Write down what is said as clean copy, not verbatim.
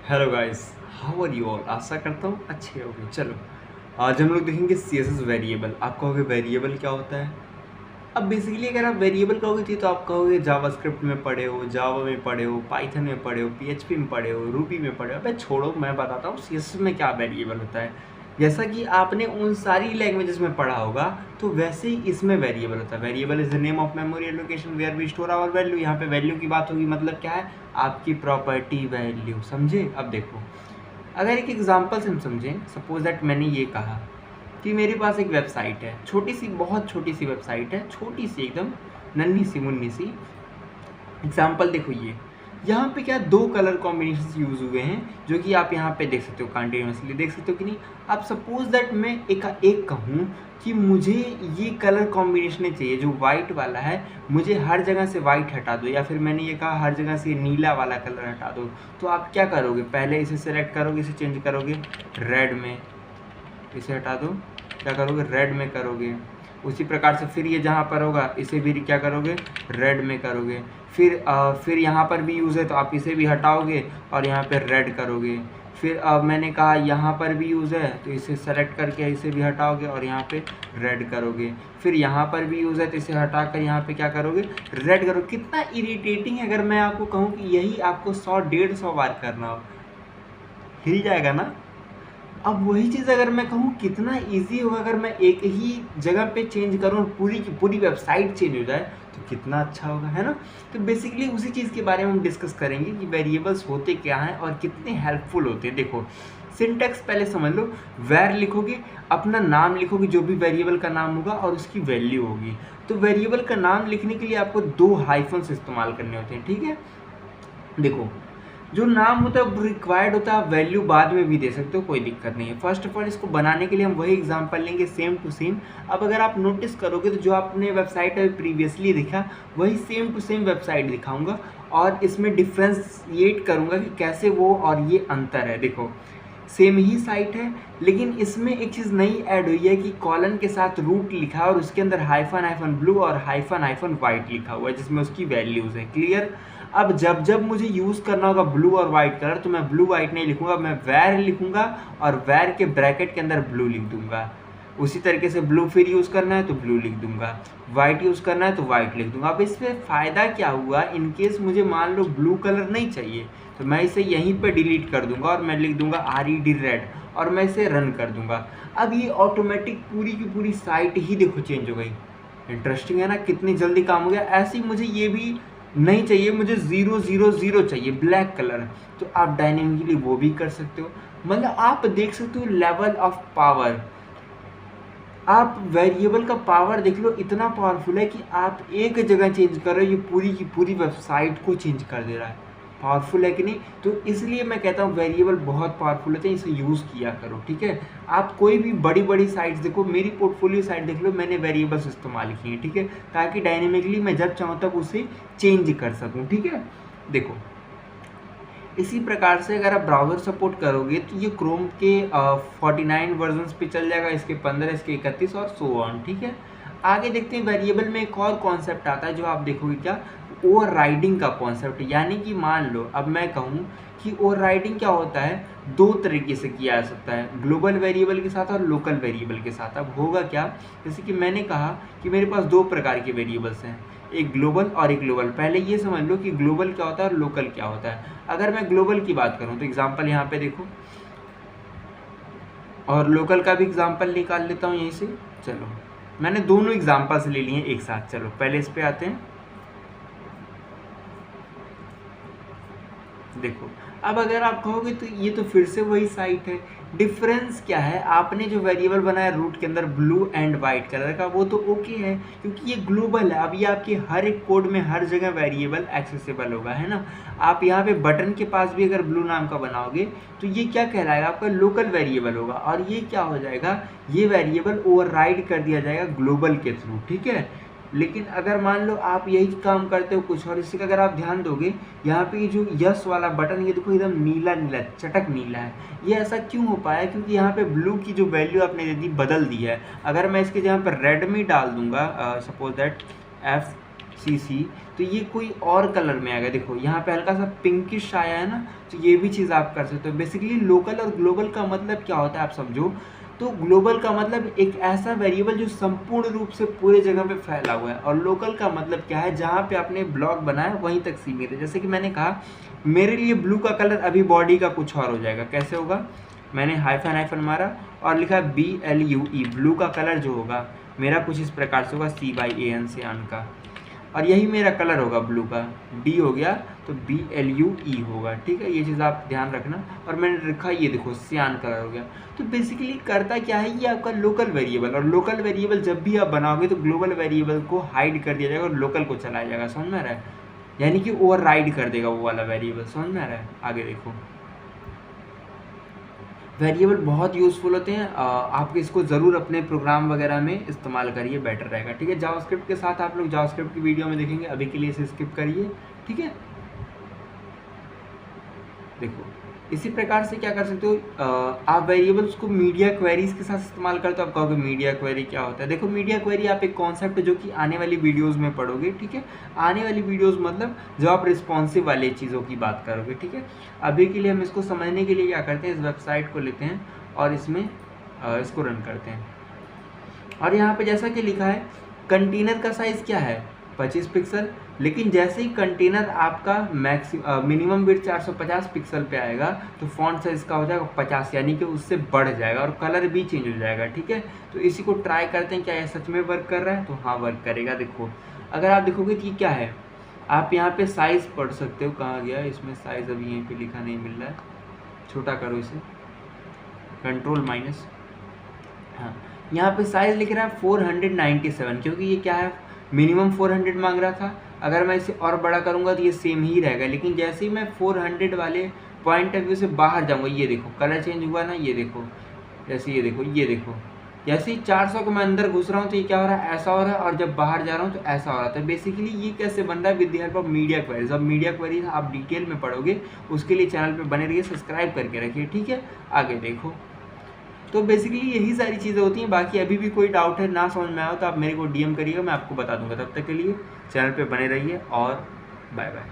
Hello guys, how are you all. आशा करता हूँ अच्छे होंगे। चलो, आज हम लोग देखेंगे CSS वेरिएबल। आप कहोगे वेरिएबल क्या होता है। अब बेसिकली अगर आप वेरिएबल कहोगे तो आप कहोगे जावास्क्रिप्ट में पढ़े हो, जावा में पढ़े हो, पाइथन में पढ़े हो, PHP में पढ़े हो, रूबी में पढ़े हो। अबे छोड़ो, मैं बताता हूँ CSS में क्या वेरिएबल होता है। जैसा कि आपने उन सारी लैंग्वेजेस में पढ़ा होगा, तो वैसे ही इसमें वेरिएबल होता है। Variable is the name of memory allocation where we store our value. यहाँ पे वैल्यू की बात होगी, मतलब क्या है, आपकी प्रॉपर्टी वैल्यू। समझे। अब देखो, अगर एक एग्जांपल से हम समझें, सपोज दैट मैंने ये कहा कि मेरे पास एक वेबसाइट है, छोटी सी, बहुत छोटी सी वेबसाइट है, छोटी सी एकदम, नन्ही सी मुन्नी सी। एग्जांपल देखो, ये यहाँ पे क्या दो कलर कॉम्बिनेशन यूज़ हुए हैं, जो कि आप यहाँ पे देख सकते हो, कंटिन्यूसली देख सकते हो कि नहीं। आप सपोज दैट मैं एक कहूँ कि मुझे ये कलर कॉम्बिनेशन चाहिए, जो वाइट वाला है, मुझे हर जगह से वाइट हटा दो, या फिर मैंने ये कहा हर जगह से नीला वाला कलर हटा दो। तो आप क्या करोगे, पहले इसे सेलेक्ट करोगे, इसे चेंज करोगे रेड में, इसे हटा दो, क्या करोगे, रेड में करोगे। उसी प्रकार से फिर ये जहाँ पर होगा, इसे भी क्या करोगे, रेड में करोगे। फिर यहाँ पर भी यूज़ है तो आप इसे भी हटाओगे और यहाँ पे रेड करोगे। फिर मैंने कहा यहाँ पर भी यूज़ है तो इसे सेलेक्ट करके इसे भी हटाओगे और यहाँ पे रेड करोगे। फिर यहाँ पर भी यूज़ है तो इसे हटा कर यहाँ पे क्या करोगे, रेड करोगे। कितना इरिटेटिंग है। अगर मैं आपको कहूँ कि यही आपको 100-150 बार करना हो, हिल जाएगा ना। अब वही चीज़ अगर मैं कहूँ कितना इजी होगा, अगर मैं एक ही जगह पे चेंज करूँ, पूरी की पूरी वेबसाइट चेंज हो जाए, तो कितना अच्छा होगा, है ना। तो बेसिकली उसी चीज़ के बारे में हम डिस्कस करेंगे कि वेरिएबल्स होते क्या हैं और कितने हेल्पफुल होते हैं। देखो, सिंटैक्स पहले समझ लो। वैर लिखोगे, अपना नाम लिखोगे, जो भी वेरिएबल का नाम होगा, और उसकी वैल्यू होगी। तो वेरिएबल का नाम लिखने के लिए आपको 2 हाइफन्स इस्तेमाल करने होते हैं, ठीक है। देखो, जो नाम होता है वो रिक्वायर्ड होता है, आप वैल्यू बाद में भी दे सकते हो, कोई दिक्कत नहीं है। फर्स्ट ऑफ ऑल इसको बनाने के लिए हम वही एग्जांपल लेंगे, सेम टू सेम। अब अगर आप नोटिस करोगे तो जो आपने वेबसाइट अभी प्रीवियसली दिखा, वही सेम टू सेम वेबसाइट दिखाऊंगा, और इसमें डिफ्रेंशिएट करूंगा कि कैसे वो और ये अंतर है। देखो, सेम ही साइट है, लेकिन इसमें एक चीज़ नई ऐड हुई है कि कॉलन के साथ रूट लिखा है और उसके अंदर हाइफन हाइफन ब्लू और हाइफन हाइफन वाइट लिखा हुआ है, जिसमें उसकी वैल्यूज़ है। क्लियर। अब जब जब मुझे यूज़ करना होगा ब्लू और वाइट कलर, तो मैं ब्लू वाइट नहीं लिखूंगा, मैं वैर लिखूंगा और वैर के ब्रैकेट के अंदर ब्लू लिख दूंगा। उसी तरीके से ब्लू फिर यूज़ करना है तो ब्लू लिख दूंगा, वाइट यूज़ करना है तो वाइट लिख दूंगा। अब इससे फ़ायदा क्या हुआ, इनकेस मुझे मान लो ब्लू कलर नहीं चाहिए, तो मैं इसे यहीं पर डिलीट कर दूंगा और मैं लिख दूंगा RED रेड, और मैं इसे रन कर दूंगा। अब ये ऑटोमेटिक पूरी की पूरी साइट ही देखो चेंज हो गई। इंटरेस्टिंग है ना, कितनी जल्दी काम हो गया। ऐसे ही मुझे ये भी नहीं चाहिए, मुझे 000 चाहिए ब्लैक कलर, तो आप डायनेमिकली वो भी कर सकते हो। मतलब आप देख सकते हो लेवल ऑफ पावर। आप वेरिएबल का पावर देख लो, इतना पावरफुल है कि आप एक जगह चेंज कर रहे हो, ये पूरी की पूरी वेबसाइट को चेंज कर दे रहा है। पावरफुल है कि नहीं। तो इसलिए मैं कहता हूँ वेरिएबल बहुत पावरफुल होते हैं, इसे यूज़ किया करो, ठीक है। आप कोई भी बड़ी बड़ी साइट्स देखो, मेरी पोर्टफोलियो साइट देख लो, मैंने वेरिएबल्स इस्तेमाल किए हैं, ठीक है, ताकि डायनेमिकली मैं जब चाहूँ तब उसे चेंज कर सकूँ, ठीक है। देखो, इसी प्रकार से अगर आप ब्राउज़र सपोर्ट करोगे तो ये क्रोम के 49 वर्जन्स पे चल जाएगा, इसके 15, इसके 31 और सो ऑन, ठीक है। आगे देखते हैं, वेरिएबल में एक और कॉन्सेप्ट आता है जो आप देखोगे, क्या, ओवरराइडिंग का कॉन्सेप्ट। यानी कि मान लो अब मैं कहूँ कि ओवरराइडिंग क्या होता है, दो तरीके से किया जा सकता है, ग्लोबल वेरिएबल के साथ और लोकल वेरिएबल के साथ। अब होगा क्या, जैसे कि मैंने कहा कि मेरे पास 2 प्रकार के वेरिएबल्स हैं, एक ग्लोबल और एक ग्लोबल। पहले ये समझ लो कि ग्लोबल क्या होता है और लोकल क्या होता है। अगर मैं ग्लोबल की बात करूं तो एग्जांपल यहाँ पे देखो, और लोकल का भी एग्जांपल निकाल लेता हूँ यहीं से। चलो, मैंने दोनों एग्जांपल्स ले लिए एक साथ। चलो पहले इस पे आते हैं। देखो, अब अगर आप कहोगे तो ये तो फिर से वही साइट है। डिफरेंस क्या है, आपने जो वेरिएबल बनाया रूट के अंदर ब्लू एंड वाइट कलर का, वो तो ओके है क्योंकि ये ग्लोबल है। अब ये आपके हर एक कोड में हर जगह वेरिएबल एक्सेसिबल होगा, है ना। आप यहाँ पे बटन के पास भी अगर ब्लू नाम का बनाओगे तो ये क्या कहलाएगा, आपका लोकल वेरिएबल होगा, और ये क्या हो जाएगा, ये वेरिएबल ओवरराइड कर दिया जाएगा ग्लोबल के थ्रू, ठीक है। लेकिन अगर मान लो आप यही काम करते हो कुछ और, इसी का अगर आप ध्यान दोगे, यहाँ पे जो यस वाला बटन, ये देखो एकदम नीला नीला, चटक नीला है। ये ऐसा क्यों हो पाया, क्योंकि यहाँ पे ब्लू की जो वैल्यू आपने दे दी बदल दी है। अगर मैं इसके जहाँ पर रेड में डाल दूंगा, सपोज दैट CC, तो ये कोई और कलर में आएगा। देखो यहाँ पे हल्का सा पिंकिश आया है ना, तो ये भी चीज़ आप कर सकते हो। बेसिकली लोकल और ग्लोबल का मतलब क्या होता है आप समझो। तो ग्लोबल का मतलब एक ऐसा वेरिएबल जो संपूर्ण रूप से पूरे जगह पे फैला हुआ है, और लोकल का मतलब क्या है, जहाँ पे आपने ब्लॉक बनाया वहीं तक सीमित है। जैसे कि मैंने कहा मेरे लिए ब्लू का कलर अभी बॉडी का कुछ और हो जाएगा। कैसे होगा, मैंने हाइफन मारा और लिखा BLUE, ब्लू का कलर जो होगा मेरा कुछ इस प्रकार से होगा, CYAN से आन का, और यही मेरा कलर होगा ब्लू का, D हो गया तो BLUE होगा। ठीक है, ये चीज़ आप ध्यान रखना। और मैंने रखा ये देखो सियान कलर हो गया। तो बेसिकली करता क्या है, ये आपका लोकल वेरिएबल, और लोकल वेरिएबल जब भी आप बनाओगे तो ग्लोबल वेरिएबल को हाइड कर दिया जाएगा और लोकल को चलाया जाएगा। समझ में आ रहा है, यानी कि ओवर राइड कर देगा वो वाला वेरिएबल। समझ में आ रहा है, आगे देखो। वेरिएबल बहुत यूज़फुल होते हैं, आप इसको ज़रूर अपने प्रोग्राम वगैरह में इस्तेमाल करिए, बेटर रहेगा। ठीक है, जावास्क्रिप्ट के साथ आप लोग जावास्क्रिप्ट की वीडियो में देखेंगे, अभी के लिए इसे स्किप करिए। ठीक है, देखो इसी प्रकार से क्या कर सकते हो, आप वेरिएबल्स को मीडिया क्वेरीज के साथ इस्तेमाल करते हो। आप कहोगे मीडिया क्वेरी क्या होता है। देखो मीडिया क्वेरी आप एक कॉन्सेप्ट है जो कि आने वाली वीडियोस में पढ़ोगे। ठीक है, आने वाली वीडियोस मतलब जब आप रिस्पॉन्सिव वाली चीज़ों की बात करोगे। ठीक है, अभी के लिए हम इसको समझने के लिए क्या करते हैं, इस वेबसाइट को लेते हैं और इसमें इसको रन करते हैं। और यहाँ पे जैसा कि लिखा है कंटेनर का साइज़ क्या है 25 पिक्सल, लेकिन जैसे ही कंटेनर आपका मिनिमम विड्थ 450 पिक्सल पे आएगा तो फॉन्ट साइज़ का हो जाएगा 50, यानी कि उससे बढ़ जाएगा और कलर भी चेंज हो जाएगा। ठीक है, तो इसी को ट्राई करते हैं क्या ये सच में वर्क कर रहा है। तो हाँ वर्क करेगा। देखो अगर आप देखोगे कि क्या है, आप यहाँ पे साइज़ पढ़ सकते हो, कहाँ गया इसमें साइज़, अभी यहीं पर लिखा नहीं मिल रहा है, छोटा करो इसे, Ctrl-, हाँ यहाँ पे साइज़ लिख रहा है 497, क्योंकि ये क्या है मिनिमम 400 मांग रहा था। अगर मैं इसे और बड़ा करूँगा तो ये सेम ही रहेगा, लेकिन जैसे ही मैं 400 वाले पॉइंट ऑफ व्यू से बाहर जाऊँगा, ये देखो कलर चेंज हुआ ना, ये देखो जैसे ये देखो जैसे ही 400 को मैं अंदर घुस रहा हूँ तो ये क्या हो रहा है, ऐसा हो रहा है, और जब बाहर जा रहा हूँ तो ऐसा हो रहा था। बेसिकली ये कैसे बन रहा है, with the help of media queries. अब मीडिया क्वेरीज आप डिटेल में पढ़ोगे, उसके लिए चैनल पर बने रहिए, सब्सक्राइब करके रखिए। ठीक है, आगे देखो। तो बेसिकली यही सारी चीज़ें होती हैं। बाकी अभी भी कोई डाउट है, ना समझ में आया तो आप मेरे को DM करिएगा, मैं आपको बता दूंगा। तब तक के लिए चैनल पे बने रहिए और बाय बाय।